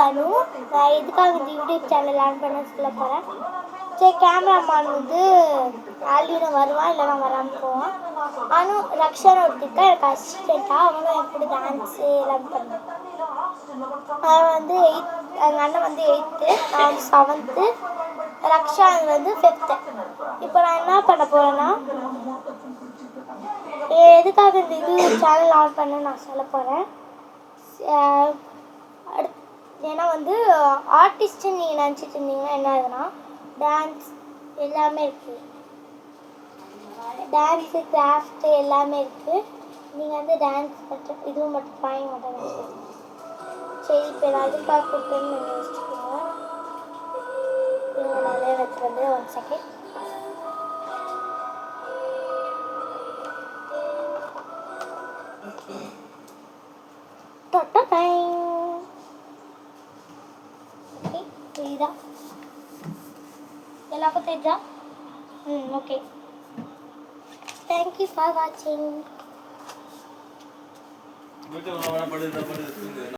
அனு. நான் எதுக்காக இந்த யூடியூப் சேனல் லேர்ன் பண்ண சொல்ல போகிறேன். சரி, கேமராமேன் வந்து ஆல்வினும் வருவான், இல்லைனா வராமல் போவான். அனு ரக்ஷான்னு ஒருத்திக்கா எனக்கு அசிஸ்டண்ட்டாக அவனும் என் கூட டான்ஸு எல்லாம் பண்ணுவான். அவன் வந்து எங்கள் அண்ணன் வந்து 8th, நான் வந்து 7th, ரக்ஷா வந்து 5th. இப்போ நான் என்ன பண்ண போகிறேன்னா, எதுக்காக இந்த சேனல் ஆன் பண்ண நான் சொல்ல போகிறேன். ஏன்னா வந்து ஆர்டிஸ்ட்டுன்னு நீங்கள் நினச்சிட்டு இருந்தீங்கன்னா என்ன ஆகுதுன்னா, டான்ஸ் எல்லாமே இருக்குது. டான்ஸு கிராஃப்ட்டு எல்லாமே இருக்குது. நீங்கள் வந்து டான்ஸ் மட்டும் இதுவும் மட்டும் ட்ராயிங் மட்டும் நினச்சிட்டு. சரி, இப்போ நான் அதுக்காக கூப்பிட்டுன்னு நீங்கள் யோசிச்சுக்கோங்க. இவங்க நிறைய இடத்துல வந்து 1 செகண்ட். தெரியுதா? எல்லாருக்கும் தெரியுதா? ஓகே. தேங்க்யூ ஃபார் வாட்சிங்.